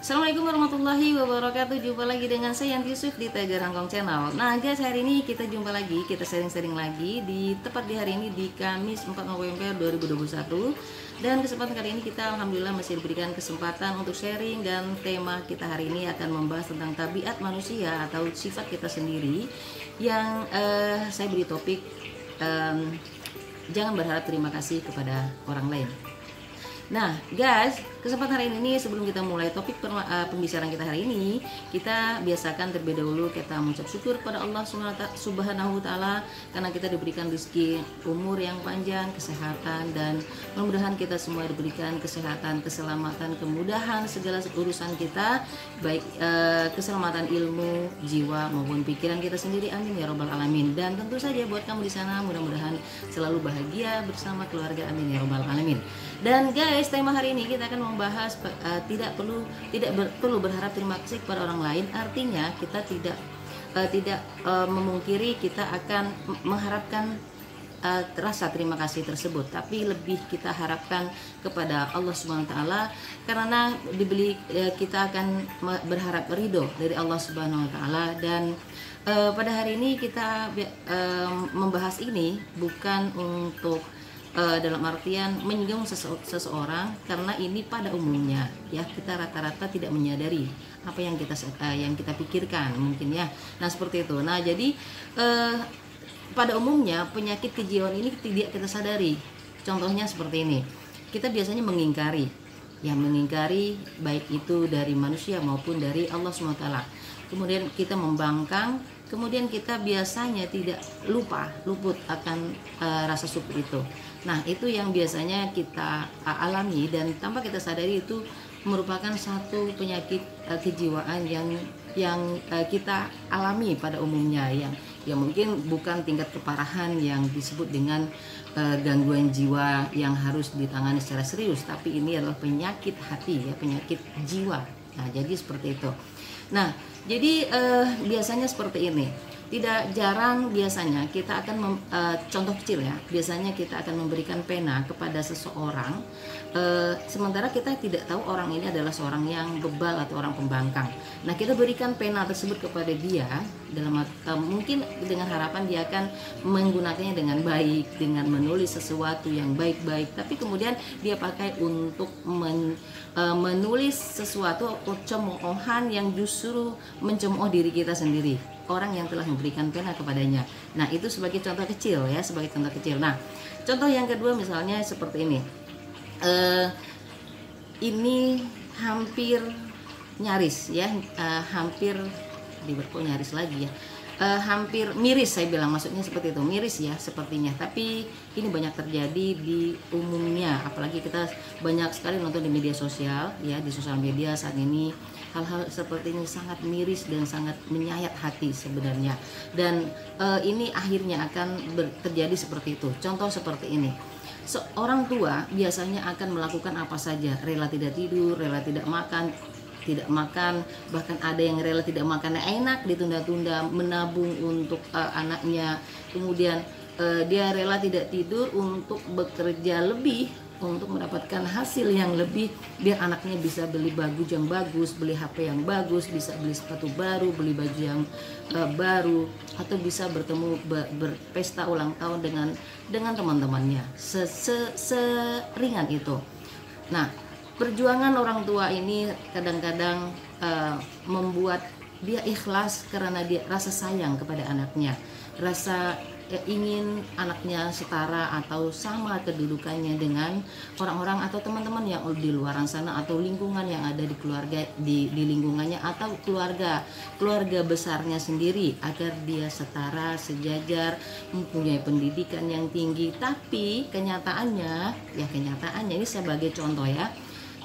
Assalamualaikum warahmatullahi wabarakatuh. Jumpa lagi dengan saya Yanti Yusuf di Tiger Hangkong Channel. Nah guys, hari ini kita jumpa lagi, kita sharing-sharing lagi tepat di hari ini di Kamis 4 November 2021. Dan kesempatan kali ini kita alhamdulillah masih diberikan kesempatan untuk sharing, dan tema kita hari ini akan membahas tentang tabiat manusia atau sifat kita sendiri yang saya beri topik jangan berharap terima kasih kepada orang lain. Nah guys, kesempatan hari ini sebelum kita mulai topik pembicaraan kita hari ini, kita biasakan terlebih dahulu kita mengucap syukur kepada Allah Subhanahu wa Ta'ala karena kita diberikan rezeki umur yang panjang, kesehatan, dan mudah-mudahan kita semua diberikan kesehatan, keselamatan, kemudahan segala urusan kita, baik keselamatan ilmu, jiwa maupun pikiran kita sendiri, amin ya robbal alamin. Dan tentu saja buat kamu di sana mudah-mudahan selalu bahagia bersama keluarga, amin ya robbal alamin. Dan guys, tema hari ini kita akan membahas tidak perlu berharap terima kasih kepada orang lain. Artinya kita tidak memungkiri kita akan mengharapkan rasa terima kasih tersebut, tapi lebih kita harapkan kepada Allah Subhanahu wa Ta'ala, karena kita akan berharap ridho dari Allah Subhanahu wa Ta'ala. Dan pada hari ini kita membahas ini bukan untuk dalam artian menyinggung seseorang, karena ini pada umumnya ya kita rata-rata tidak menyadari apa yang kita pikirkan mungkin ya. Nah seperti itu. Nah jadi pada umumnya penyakit kejiwaan ini tidak kita sadari. Contohnya seperti ini, kita biasanya mengingkari baik itu dari manusia maupun dari Allah SWT. Kemudian kita membangkang, kemudian kita biasanya tidak luput akan rasa syukur itu. Nah itu yang biasanya kita alami, dan tanpa kita sadari itu merupakan satu penyakit kejiwaan yang kita alami pada umumnya, yang mungkin bukan tingkat keparahan yang disebut dengan gangguan jiwa yang harus ditangani secara serius, tapi ini adalah penyakit hati ya, penyakit jiwa. Nah jadi seperti itu. Nah jadi biasanya seperti ini. Tidak jarang biasanya kita akan contoh kecil ya, biasanya kita akan memberikan pena kepada seseorang, sementara kita tidak tahu orang ini adalah seorang yang bebal atau orang pembangkang. Nah kita berikan pena tersebut kepada dia mungkin dengan harapan dia akan menggunakannya dengan baik, dengan menulis sesuatu yang baik-baik, tapi kemudian dia pakai untuk menulis sesuatu cemoohan yang justru mencemooh diri kita sendiri, orang yang telah memberikan pena kepadanya. Nah itu sebagai contoh kecil ya, sebagai contoh kecil. Nah contoh yang kedua misalnya seperti ini. Ini hampir nyaris ya, hampir nyaris lagi ya, hampir miris saya bilang, maksudnya seperti itu, miris ya sepertinya, tapi ini banyak terjadi di umumnya, apalagi kita banyak sekali nonton di media sosial ya, di sosial media saat ini hal-hal seperti ini sangat miris dan sangat menyayat hati sebenarnya. Dan ini akhirnya akan terjadi seperti itu. Contoh seperti ini, seorang tua biasanya akan melakukan apa saja, rela tidak tidur, rela tidak makan, bahkan ada yang rela tidak makan enak, ditunda-tunda, menabung untuk anaknya. Kemudian dia rela tidak tidur untuk bekerja lebih, untuk mendapatkan hasil yang lebih, biar anaknya bisa beli baju yang bagus, beli HP yang bagus, bisa beli sepatu baru, beli baju yang baru, atau bisa bertemu berpesta ulang tahun dengan teman-temannya. Seringan itu. Nah perjuangan orang tua ini kadang-kadang membuat dia ikhlas karena dia rasa sayang kepada anaknya, rasa ingin anaknya setara atau sama kedudukannya dengan orang-orang atau teman-teman yang di luar sana, atau lingkungan yang ada di keluarga, di lingkungannya, atau keluarga besarnya sendiri, agar dia setara, sejajar, mempunyai pendidikan yang tinggi. Tapi kenyataannya ini sebagai contoh ya,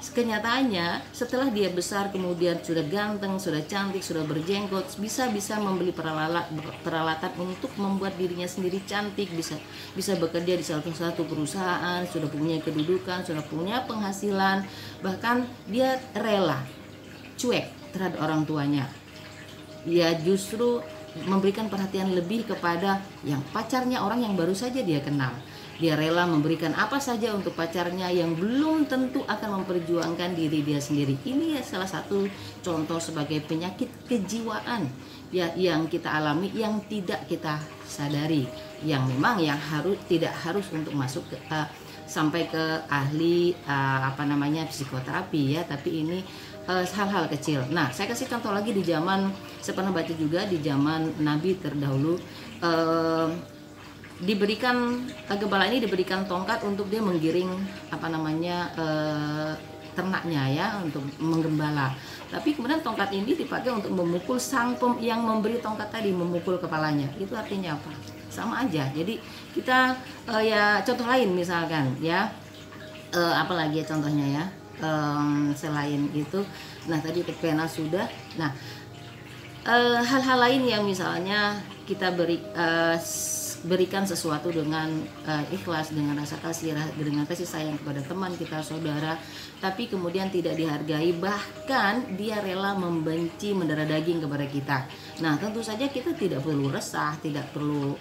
kenyataannya setelah dia besar, kemudian sudah ganteng, sudah cantik, sudah berjenggot, bisa membeli peralatan untuk membuat dirinya sendiri cantik, bisa bekerja di salah satu perusahaan, sudah punya kedudukan, sudah punya penghasilan, bahkan dia rela cuek terhadap orang tuanya. Dia justru memberikan perhatian lebih kepada yang pacarnya, orang yang baru saja dia kenal. Dia rela memberikan apa saja untuk pacarnya yang belum tentu akan memperjuangkan diri dia sendiri. Ini salah satu contoh sebagai penyakit kejiwaan ya yang kita alami, yang tidak kita sadari, yang memang yang tidak harus untuk masuk ke sampai ke ahli psikoterapi ya, tapi ini hal-hal kecil. Nah, saya kasih contoh lagi di zaman, saya pernah baca juga di zaman Nabi terdahulu, diberikan gembala ini diberikan tongkat untuk dia menggiring ternaknya ya, untuk menggembala. Tapi kemudian tongkat ini dipakai untuk memukul sang yang memberi tongkat tadi, memukul kepalanya. Itu artinya apa? Sama aja. Jadi kita ya contoh lain misalkan ya, apalagi ya contohnya ya, selain itu. Nah tadi pena sudah. Nah hal-hal lain yang misalnya kita berikan sesuatu dengan ikhlas, dengan rasa kasih, dengan kasih sayang kepada teman kita, saudara, tapi kemudian tidak dihargai, bahkan dia rela membenci, mendarah daging kepada kita. Nah tentu saja kita tidak perlu resah, tidak perlu,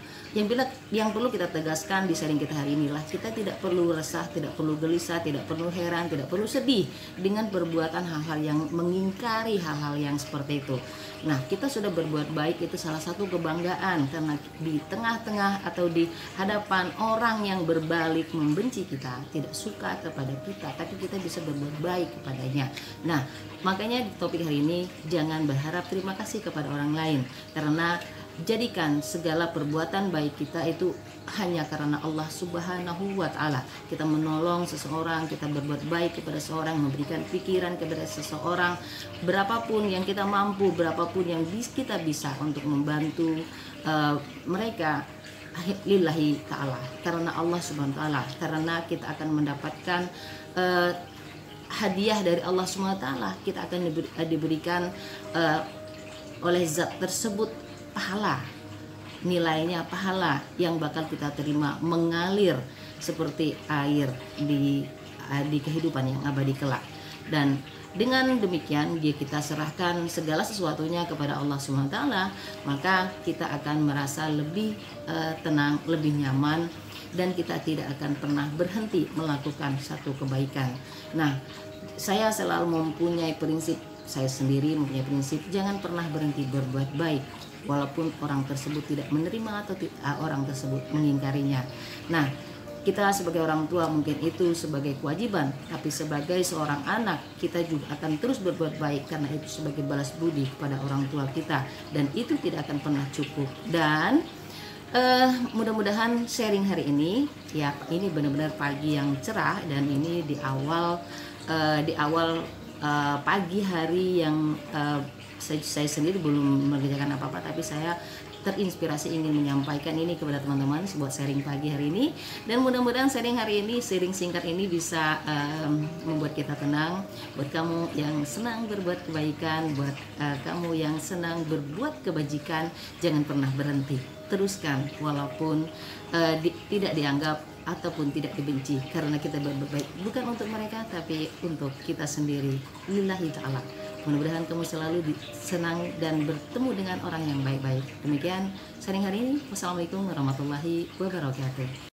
yang perlu kita tegaskan di sharing kita hari inilah, kita tidak perlu resah, tidak perlu gelisah, tidak perlu heran, tidak perlu sedih dengan perbuatan hal-hal yang mengingkari hal-hal yang seperti itu. Nah kita sudah berbuat baik, itu salah satu kebanggaan, karena di tengah-tengah atau di hadapan orang yang berbalik membenci kita, tidak suka kepada kita, tapi kita bisa berbuat baik kepadanya. Nah makanya di topik hari ini, jangan berharap terima kasih kepada orang lain, karena jadikan segala perbuatan baik kita itu hanya karena Allah Subhanahu wa Ta'ala. Kita menolong seseorang, kita berbuat baik kepada seseorang, memberikan pikiran kepada seseorang, berapapun yang kita mampu, berapapun yang kita bisa untuk membantu mereka, lillahi ta'ala, karena Allah Subhanahu wa Ta'ala, karena kita akan mendapatkan hadiah dari Allah Subhanahu wa Ta'ala. Kita akan diberikan oleh zat tersebut pahala, nilainya pahala yang bakal kita terima mengalir seperti air di kehidupan yang abadi kelak. Dan dengan demikian dia kita serahkan segala sesuatunya kepada Allah Subhanahu wa Ta'ala, maka kita akan merasa lebih tenang, lebih nyaman, dan kita tidak akan pernah berhenti melakukan satu kebaikan. Nah, saya selalu mempunyai prinsip, saya sendiri mempunyai prinsip, jangan pernah berhenti berbuat baik walaupun orang tersebut tidak menerima atau orang tersebut mengingkarinya. Nah, kita sebagai orang tua mungkin itu sebagai kewajiban, tapi sebagai seorang anak kita juga akan terus berbuat baik, karena itu sebagai balas budi kepada orang tua kita, dan itu tidak akan pernah cukup. Dan mudah-mudahan sharing hari ini ya, ini benar-benar pagi yang cerah, dan ini di awal pagi hari yang saya sendiri belum mengerjakan apa-apa, tapi saya terinspirasi ingin menyampaikan ini kepada teman-teman buat sharing pagi hari ini. Dan mudah-mudahan sharing hari ini, sharing singkat ini bisa membuat kita tenang. Buat kamu yang senang berbuat kebaikan, buat kamu yang senang berbuat kebajikan, jangan pernah berhenti, teruskan walaupun tidak dianggap ataupun tidak dibenci, karena kita berbuat baik bukan untuk mereka tapi untuk kita sendiri, lillahi ta'ala. Mudah-mudahan kamu selalu senang dan bertemu dengan orang yang baik-baik. Demikian sharing hari ini. Wassalamualaikum warahmatullahi wabarakatuh.